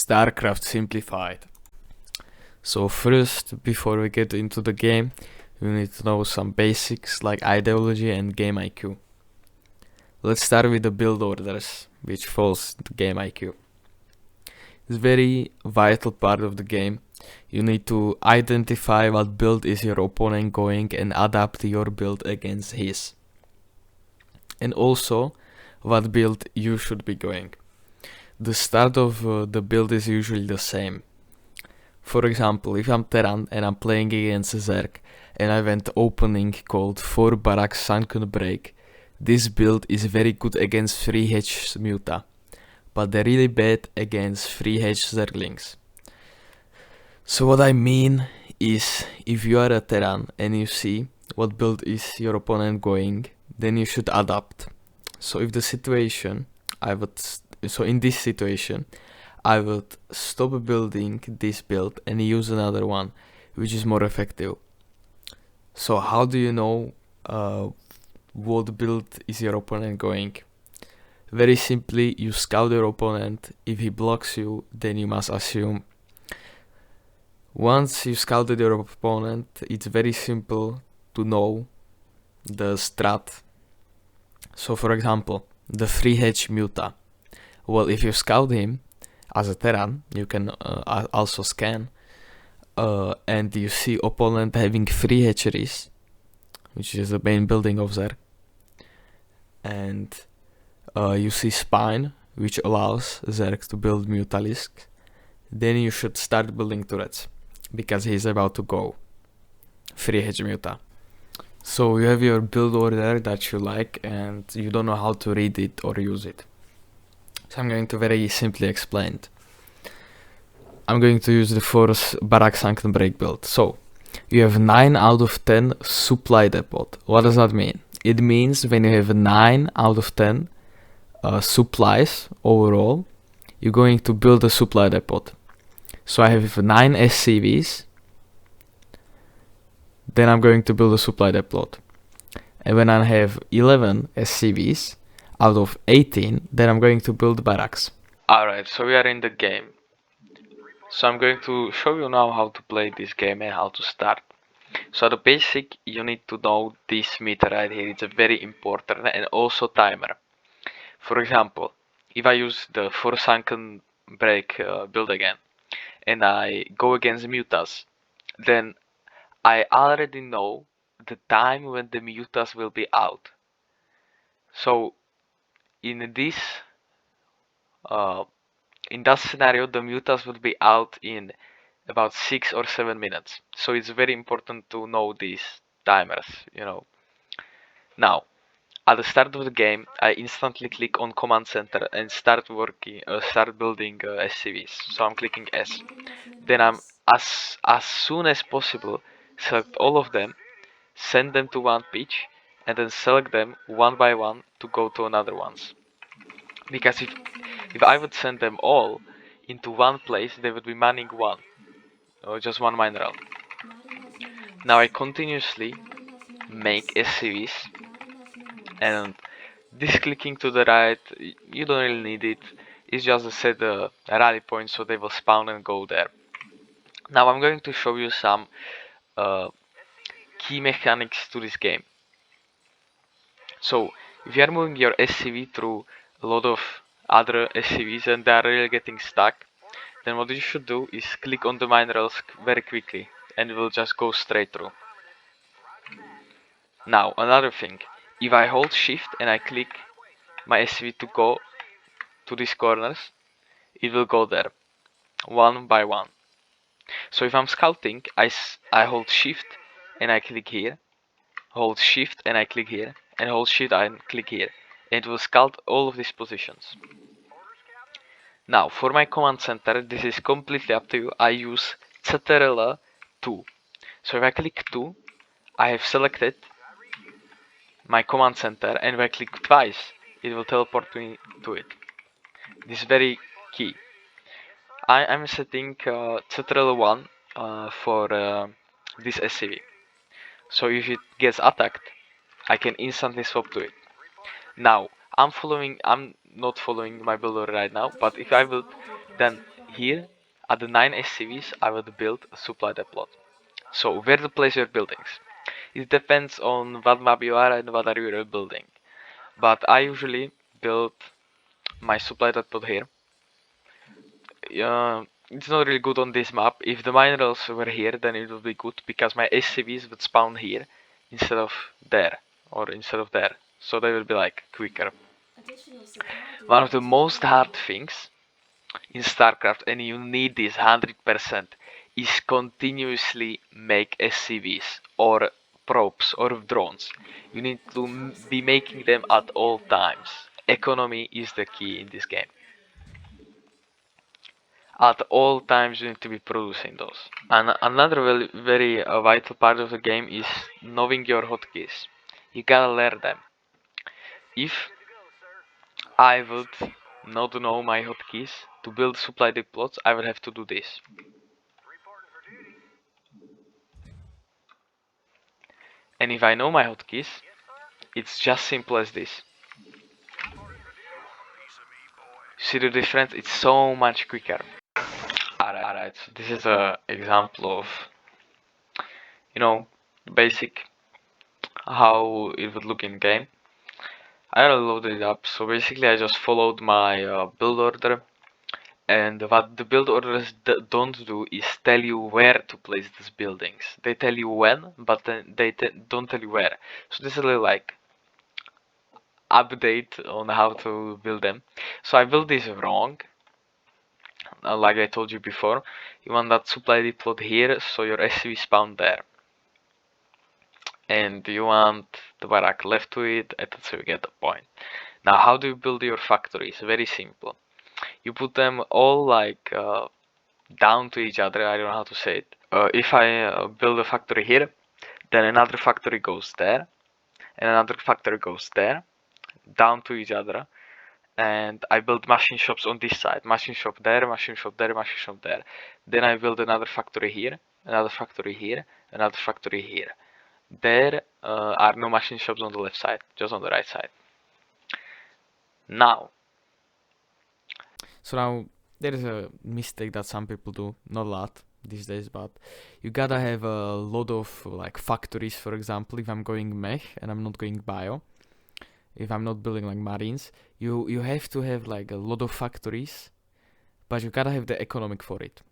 Starcraft Simplified. So first, before we get into the game, you need to know some basics like ideology and game IQ. Let's start with the build orders, which falls to game IQ. It's very vital part of the game. You need to identify what build is your opponent going and adapt your build against his. And also, what build you should be going. The start of the build is usually the same. For example, if I'm Terran and I'm playing against Zerg and I went opening called 4 Barracks Sunken Break, this build is very good against 3H Muta, but they're really bad against 3H Zerglings. So what I mean is, if you are a Terran and you see what build is your opponent going, then you should adapt. So if the situation, in this situation, I would stop building this build and use another one, which is more effective. So how do you know what build is your opponent going? Very simply, you scout your opponent. If he blocks you, then you must assume. Once you scouted your opponent, it's very simple to know the strat. So for example, the 3H Muta. Well, if you scout him as a Terran, you can also scan, and you see opponent having 3 hatcheries, which is the main building of Zerg, and you see Spine, which allows Zerg to build Mutalisks, then you should start building turrets, because he's about to go 3H Muta. So you have your build order that you like and you don't know how to read it or use it. So I'm going to very simply explain it. I'm going to use the 4 Barracks Sunken Break build. So you have 9 out of 10 supply depot. What does that mean? It means when you have 9 out of 10 supplies overall, you're going to build a supply depot. So I have 9 SCVs, then I'm going to build a supply depot. And when I have 11 SCVs out of 18, then I'm going to build barracks. Alright, so we are in the game. So I'm going to show you now how to play this game and how to start. So the basic, you need to know this meter right here. It's a very important, and also timer. For example, if I use the 4 Sunken Break build again, and I go against Mutas, then I already know the time when the Mutas will be out. So in that scenario, the Mutas will be out in about 6 or 7 minutes. So it's very important to know these timers, Now, at the start of the game, I instantly click on Command Center and start building SCVs. So I'm clicking S. Then I'm as soon as possible select all of them, send them to one pitch, and then select them one by one to go to another ones. Because if I would send them all into one place, they would be manning one, or just one mineral. Now I continuously make SCVs, and this clicking to the right, you don't really need it. It's just to set a rally point so they will spawn and go there. Now I'm going to show you some key mechanics to this game. So if you are moving your SCV through a lot of other SCVs and they are really getting stuck, then what you should do is click on the minerals very quickly and it will just go straight through. Now another thing, if I hold shift and I click my SCV to go to these corners, it will go there one by one. So if I'm scouting, I hold shift and I click here, hold shift and I click here, and hold shift and click here, and it will scout all of these positions. Now for my command center, this is completely up to you. I use CTRL 2. So if I click 2, I have selected my command center, and if I click twice, it will teleport me to it. This is very key. I'm setting CTRL 1 for this SCV. So if it gets attacked, I can instantly swap to it. Now I'm not following my builder right now, but if I would, then here at the 9 SCVs I would build a supply depot. So where to place your buildings? It depends on what map you are and what are you building. But I usually build my supply depot here. It's not really good on this map. If the minerals were here, then it would be good because my SCVs would spawn here instead of there or instead of there. So they will be like quicker. One of the most hard things in Starcraft, and you need this 100%, is continuously make SCVs or probes or drones. You need to be making them at all times. Economy is the key in this game. At all times you need to be producing those. And another very vital part of the game is knowing your hotkeys. You gotta learn them. If I would not know my hotkeys to build supply depots, I would have to do this. And if I know my hotkeys, it's just simple as this. See the difference? It's so much quicker. Alright, so this is an example of, basic how it would look in game. I loaded it up, so basically I just followed my build order, and what the build orders don't do is tell you where to place these buildings. They tell you when, but then they don't tell you where. So this is a little like update on how to build them. So I built this wrong. Like I told you before, you want that supply depot here, so your SCV spawn there. And you want the barrack left to it, and that's how you get the point. Now, how do you build your factories? Very simple. You put them all like down to each other. I don't know how to say it. If I build a factory here, then another factory goes there, and another factory goes there, down to each other. And I build machine shops on this side, machine shop there, machine shop there, machine shop there. Then I build another factory here, another factory here, another factory here. There are no machine shops on the left side, just on the right side. Now, so now there is a mistake that some people do, not a lot these days, but you gotta have a lot of like factories. For example, if I'm going mech and I'm not going bio, if I'm not building like marines, you have to have like a lot of factories, but you gotta have the economic for it.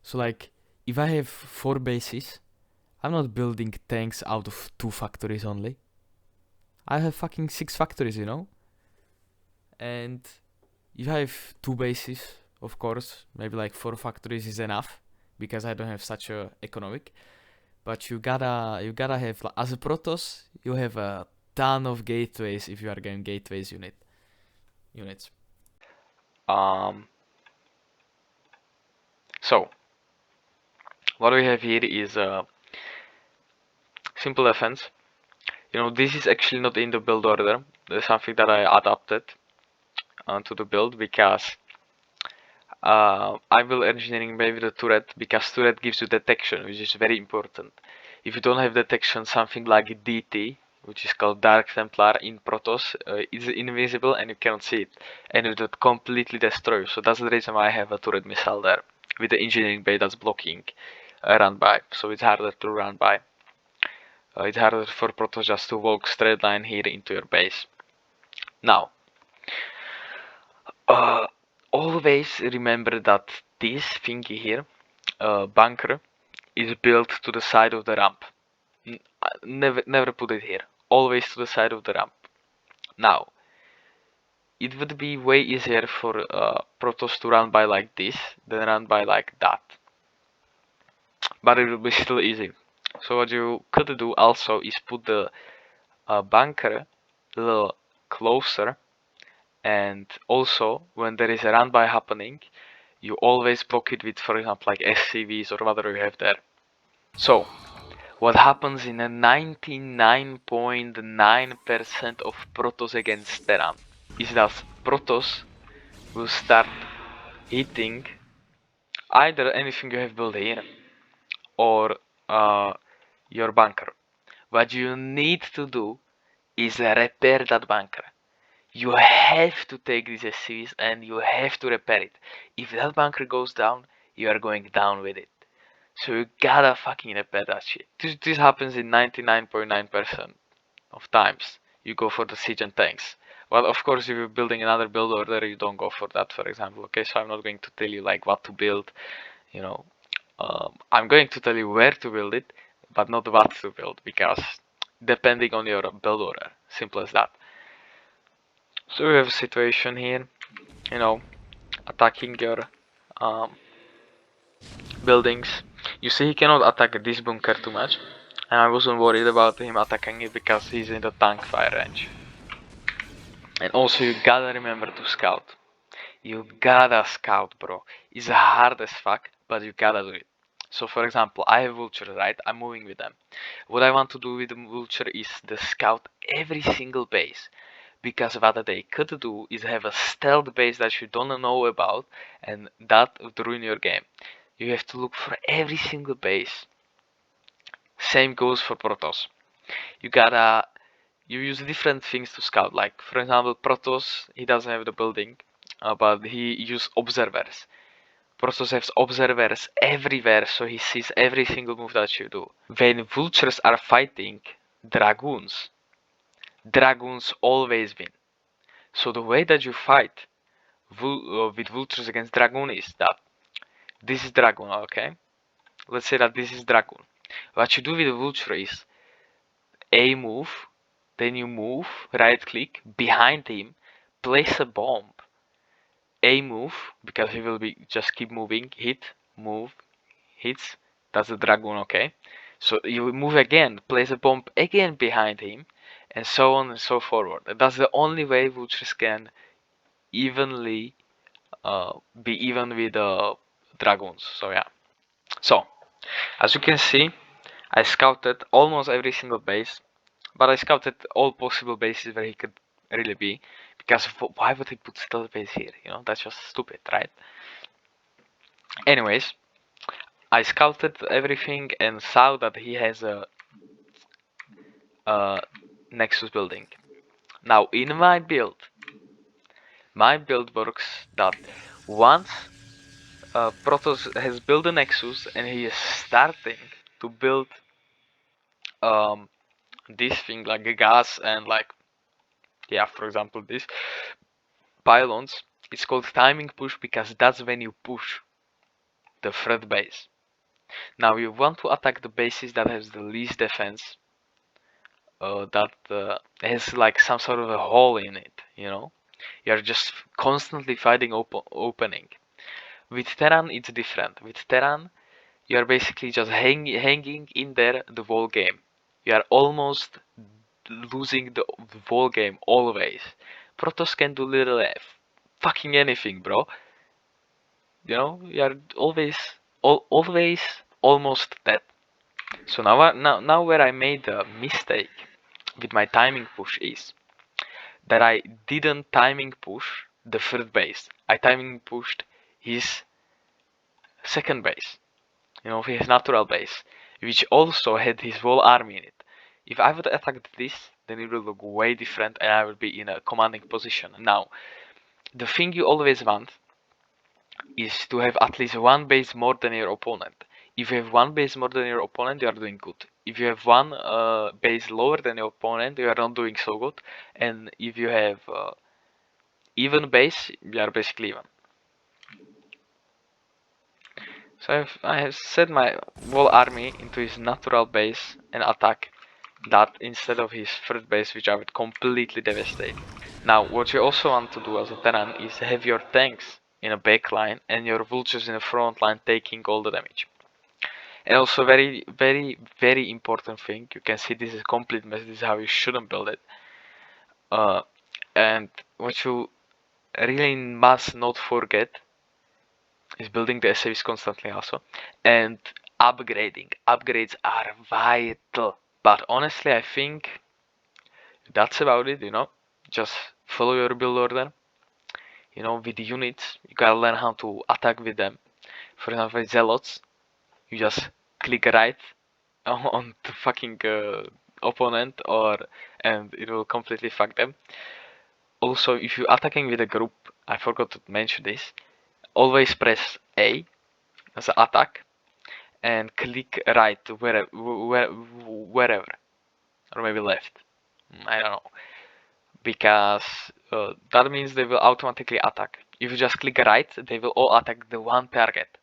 So like if I have 4 bases, I'm not building tanks out of 2 factories only. I have fucking 6 factories, and if I have 2 bases, of course, maybe like 4 factories is enough because I don't have such a economic. But you gotta have, like, as a Protoss, you have a ton of gateways if you are getting gateways units. So what we have here is a simple defense. This is actually not in the build order. There's something that I adapted to the build because I will engineering maybe the turret, because turret gives you detection, which is very important. If you don't have detection, something like DT, which is called Dark Templar in Protoss, is invisible and you cannot see it, and it would completely destroy you. So that's the reason why I have a turret missile there with the engineering bay that's blocking run by, so it's harder to run by. It's harder for Protoss just to walk straight line here into your base. Now, always remember that this thingy here, bunker, is built to the side of the ramp. Never put it here. Always to the side of the ramp. Now, it would be way easier for Protoss to run by like this than run by like that. But it will be still easy. So what you could do also is put the bunker a little closer, and also when there is a run by happening, you always block it with, for example, like SCVs or whatever you have there. So what happens in a 99.9% of Protoss against Terran is that Protoss will start hitting either anything you have built here or your bunker. What you need to do is repair that bunker. You have to take these SCVs and you have to repair it. If that bunker goes down, you are going down with it. So you gotta fucking repair that shit. This happens in 99.9% of times. You go for the siege and tanks. Well, of course, if you're building another build order, you don't go for that, for example. Okay, so I'm not going to tell you like what to build. You know, I'm going to tell you where to build it, but not what to build, because depending on your build order, simple as that. So we have a situation here, you know, attacking your buildings. You see, he cannot attack this bunker too much, and I wasn't worried about him attacking it because he's in the tank fire range. And also, you gotta remember to scout. You gotta scout, bro. It's hard as fuck, but you gotta do it. So, for example, I have vultures, right? I'm moving with them. What I want to do with the vulture is the scout every single base. Because what they could do is have a stealth base that you don't know about, and that would ruin your game. You have to look for every single base. Same goes for Protoss. You use different things to scout. Like for example, Protoss, he doesn't have the building, but he uses observers. Protoss has observers everywhere, so he sees every single move that you do. When vultures are fighting dragoons, dragoons always win. So the way that you fight with vultures against dragoon is that this is dragoon, okay? Let's say that this is dragoon. What you do with the vulture is A move, then you move, right click, behind him, place a bomb. A move, because he will be just keep moving, hit, move, hits, that's the dragoon, okay? So you move again, place a bomb again behind him, and so on and so forward. And that's the only way vultures can evenly be even with dragoons. So yeah. So as you can see, I scouted almost every single base, but I scouted all possible bases where he could really be, because why would he put stealth base here? You know, that's just stupid, right? Anyways, I scouted everything and saw that he has a Nexus building. Now in my build works that once Protoss has built a Nexus and he is starting to build this thing like a gas and like, yeah, for example this pylons, it's called timing push because that's when you push the threat base. Now you want to attack the bases that has the least defense, that has like some sort of a hole in it, you know? You're just constantly fighting opening. With Terran it's different. With Terran you are basically just hanging in there the whole game. You are almost losing the whole game always. Protoss can do little fucking anything, bro. You know, you are always almost dead. So now where I made a mistake with my timing push is that I didn't timing push the third base. I timing pushed his second base. You know, his natural base, which also had his whole army in it. If I would attack this, then it will look way different and I will be in a commanding position. Now, the thing you always want is to have at least one base more than your opponent. If you have one base more than your opponent, you are doing good. If you have one base lower than your opponent, you are not doing so good. And if you have even base, you are basically even. So I have set my whole army into his natural base and attack that instead of his third base, which I would completely devastate. Now, what you also want to do as a Terran is have your tanks in a back line and your vultures in the front line taking all the damage. And also very important thing, you can see this is complete mess, this is how you shouldn't build it. And what you really must not forget is building the SAVs constantly also, and upgrading. Upgrades are vital. But honestly, I think that's about it, you know. Just follow your build order. You know, with the units, you gotta learn how to attack with them. For example, with Zealots, you just click right on the fucking opponent, and it will completely fuck them. Also, if you're attacking with a group, I forgot to mention this, always press A as an attack and click right wherever, or maybe left. I don't know, because that means they will automatically attack. If you just click right, they will all attack the one target.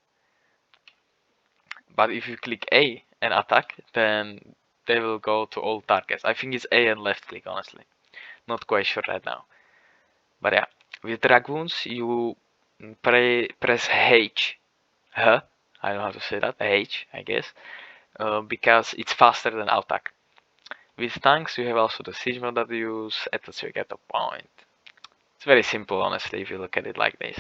But if you click A and attack, then they will go to all targets. I think it's A and left click, honestly. Not quite sure right now. But yeah, with dragoons, you press H. Huh? I don't know how to say that. H, I guess. Because it's faster than attack. With tanks, you have also the siege mode that you use, etc. You get the point. It's very simple, honestly, if you look at it like this.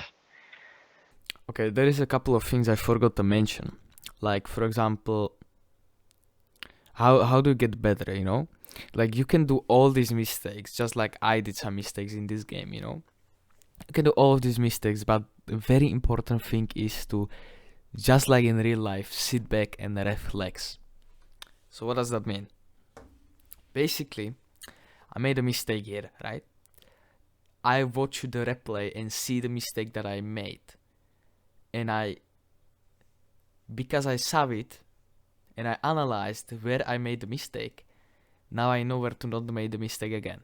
Okay, there is a couple of things I forgot to mention. Like, for example, how do you get better, you know? Like, you can do all these mistakes, just like I did some mistakes in this game, you know? You can do all of these mistakes, but the very important thing is to, just like in real life, sit back and reflect. So what does that mean? Basically, I made a mistake here, right? I watch the replay and see the mistake that I made. And because I saw it and I analyzed where I made the mistake, now I know where to not make the mistake again.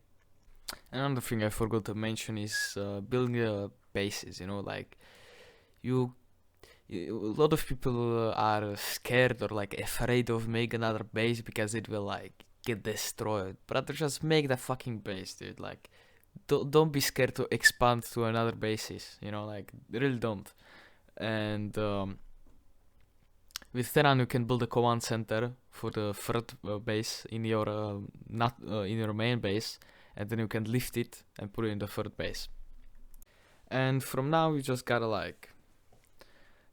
Another thing I forgot to mention is building bases, you know, like a lot of people are scared or like afraid of making another base because it will like get destroyed. But just make that fucking base, dude. Like, don't be scared to expand to another bases, you know, like really don't. And with Terran, you can build a command center for the third base in your not in your main base, and then you can lift it and put it in the third base. And from now, you just gotta like,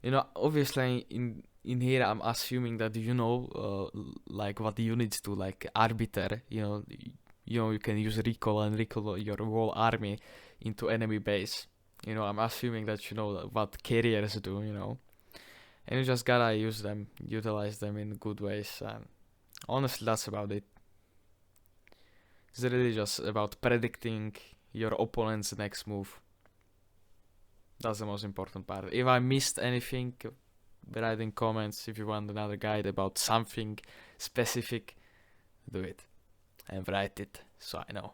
you know, obviously in here I'm assuming that you know like what the units do, like arbiter. You can use recall and recall your whole army into enemy base. You know, I'm assuming that you know what carriers do. You know. And you just gotta use them, utilize them in good ways. And honestly, that's about it. It's really just about predicting your opponent's next move. That's the most important part. If I missed anything, write in comments. If you want another guide about something specific, do it and write it so I know.